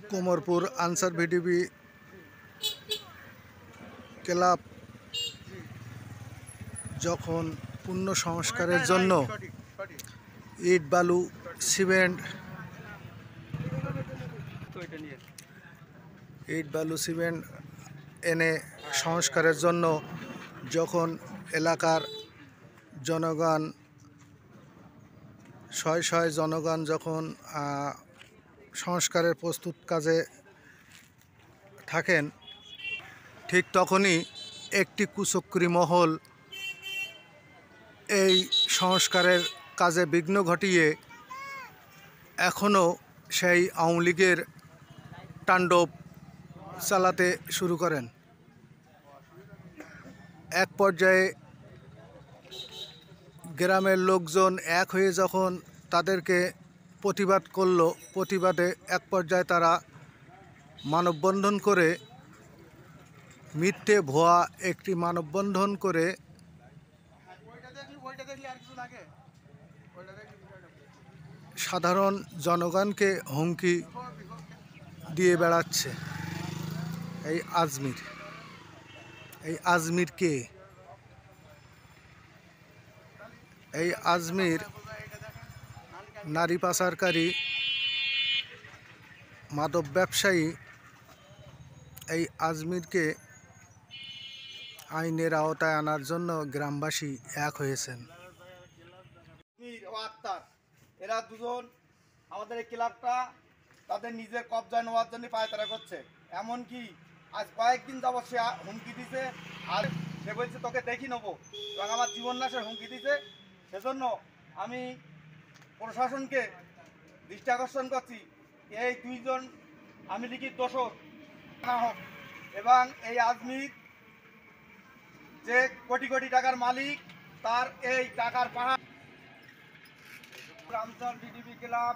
Komarpur answer VDP club যখন পূর্ণ সংস্কারের জন্য ইট বালু সিমেন্ট এনে সংস্কারের জন্য যখন এলাকার জনগণ শয় জনগণ যখন সংস্কারের প্রস্তুত কাজে থাকেন, ঠিক তখনই একটি কুচক্রী মহল এই সংস্কারের কাজে বিঘ্ন ঘটিয়ে এখনও সেই আওয়ামী লীগের তাণ্ডব চালাতে শুরু করেন। এক পর্যায়ে গ্রামের লোকজন এক হয়ে যখন তাদেরকে প্রতিবাদ করলো, প্রতিবাদে এক পর্যায়ে তারা মানববন্ধন করে, মিথ্যে ভুয়া একটি মানববন্ধন করে সাধারণ জনগণকে হুমকি দিয়ে বেড়াচ্ছে। এই আজমির কে? এই আজমির নারী পাচারকারী, মাদক ব্যবসায়ী। এই আজমিরকে আইনের আওতায় আনার জন্য গ্রামবাসী এক হয়েছেন। এরা দুজন আমাদের এই ক্লাবটা তাদের নিজের কবজায় নেওয়ার জন্য পায়তারা করছে। এমনকি আজ কয়েকদিন যাবৎ সে হুমকি দিছে, আর সে বলছে তোকে দেখি নেবো এবং আমার জীবন নাশের হুমকি দিছে। সেজন্য আমি প্রশাসনকে দৃষ্টি আকর্ষণ করছি, এই দুইজন আওয়ামী লীগের দোষর না হোক এবং এই আজমির যে কোটি কোটি টাকার মালিক, তার এই টাকার পাহাড়। আনসার ভিডিপি ক্লাব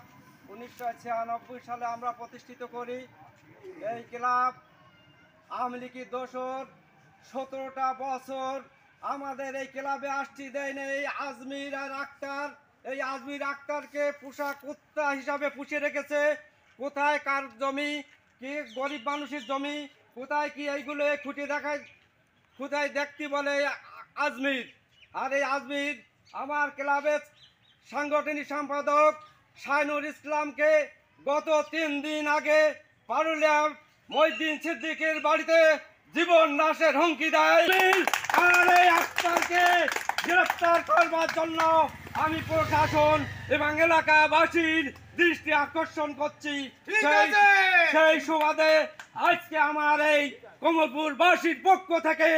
1996 সালে আমরা প্রতিষ্ঠিত করি। এই ক্লাব আওয়ামী লীগের দোষর 17টা বছর আমাদের এই ক্লাবে আসতে দেয়নি এই আজমির আর আক্তার। এই আজমির আক্তারকে পোষা কুত্তা হিসাবে পুষে রেখেছে। কোথায় কার জমি, কি গরিব মানুষের জমি, কোথায় কি এইগুলো খুঁটে দেখায়, কোথায় দেখতে বলে আজমির। আর এই আজমির আমার ক্লাবের সাংগঠনিক সম্পাদক শাইনুর ইসলামকে গত 3 দিন আগে পারুলিয়া মহিউদ্দিন সিদ্দিকের বাড়িতে জীবন নাশের হুমকি দেয়। আর এই আক্তারকে গ্রেফতার করবার জন্য আমি প্রশাসন এবং এলাকাবাসীর দৃষ্টি আকর্ষণ করছি। সেই সুবাদে আজকে আমার এই কোমরপুরবাসীর পক্ষ থেকে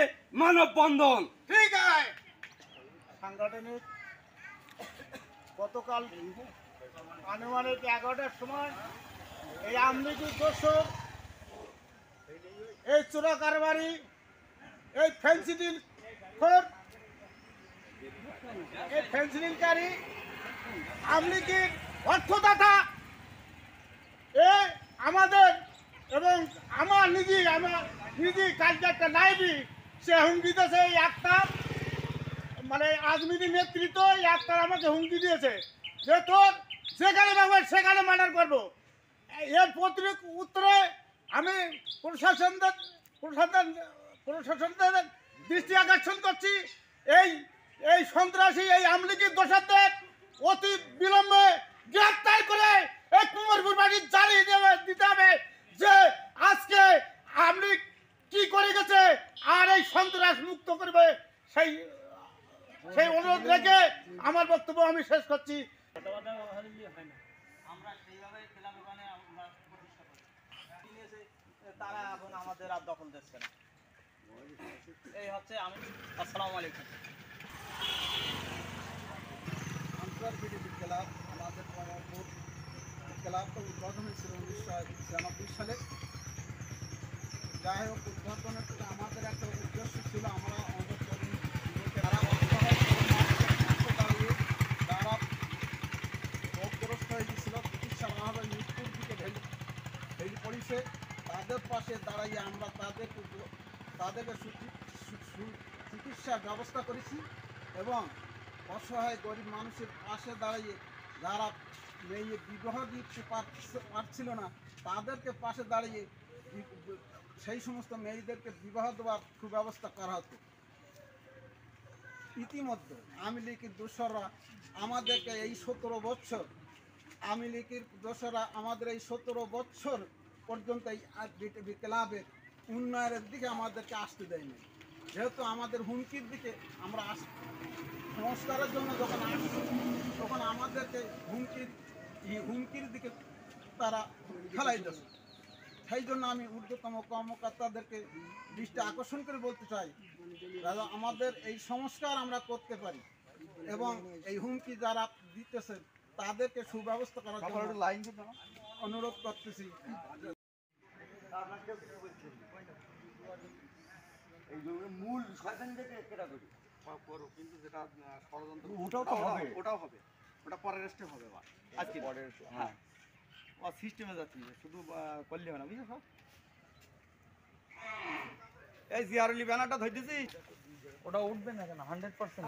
মানববন্ধন। ঠিক আছে। সাংগঠনিক গতকাল আনুমানিক 11টার সময় এই আওয়ামী দোষর, এই চোরা কারবারি, এই ফেন্সিডিলকারী আওয়ামী লীগের অর্থদাতা আমাদের এবং আমার নিজে কালকে একটা লাইব্রেরি সে হুমকি দিয়েছে। এই আক্তার মানে আজমিরি নেতৃত্ব, এই আক্তার আমাকে হুমকি দিয়েছে যে তোর যেখানে পাবে সেখানে মার্ডার করবো। এর উত্তরে আমি প্রশাসনদের দৃষ্টি আকর্ষণ করছি, এই সন্ত্রাসী এই আওয়ামী লীগের দোষরদের অতি বিলম্বে গ্রেফতার করে এই কোমরপুর বাড়ি জ্বালিয়ে দিতে হবে যে আজকে আওয়ামী লীগ কি করে গেছে, আর এই সন্ত্রাস মুক্ত করবে। সেই অনুরোধ রেখে আমার বক্তব্য আমি শেষ করছি। তারা এখন আমাদের আর দখল দিচ্ছে না। এই হচ্ছে আমি। আসসালামু আলাইকুম। আনসার ভিডিপি ক্লাব আমাদের কোমরপুর ক্লাবটা উদ্বোধন হয়েছিল 1996 সালে। যাই হোক, উদ্বোধনের থেকে আমাদের একটা উদ্দেশ্য ছিল, আমরা যারা রোগগ্রস্ত হয়ে গেছিল, চিকিৎসা অভাবে মৃত্যুর দিকে ঢেলে পড়েছে, তাদের পাশে দাঁড়াইয়ে আমরা তাদেরকে চিকিৎসার ব্যবস্থা করেছি এবং অসহায় গরিব মানুষের পাশে দাঁড়িয়ে যারা মেয়ে বিবাহ দিতে পারছিল না, তাদেরকে পাশে দাঁড়িয়ে সেই সমস্ত মেয়েদেরকে বিবাহ দেওয়ার সুব্যবস্থা করা হতো। ইতিমধ্যে আওয়ামী লীগের দোসররা আমাদেরকে এই 17 বছর আওয়ামী লীগের দোসররা আমাদের এই 17 বছর পর্যন্ত এই ক্লাবের উন্নয়নের দিকে আমাদেরকে আসতে দেয়নি। যেহেতু আমাদের হুমকির দিকে আমরা সংস্কারের জন্য যখন আসছি, তখন আমাদেরকে হুমকির দিকে তারা খেলাই দিচ্ছে। সেই জন্য আমি ঊর্ধ্বতম কর্মকর্তাদেরকে দৃষ্টি আকর্ষণ করে বলতে চাই, দাদা আমাদের এই সংস্কার আমরা করতে পারি এবং এই হুমকি যারা দিতেছে তাদেরকে সুব্যবস্থা করার জন্য অনুরোধ করতেছি। এই মূল শয়তানিটাকে কেটা করি কিন্তু যেটা ষড়যন্ত্র ওটাও তো হবে। ওটাও হবে, ওটা পরের স্টেপ হবে বা আজকে পরের হ্যাঁ ও সিস্টেমে যাচ্ছি শুধু করলে হবে না, বুঝেছ? এই জিয়ারলি ব্যানারটা ধরতেছিস, ওটা উঠবে না কেন 100%?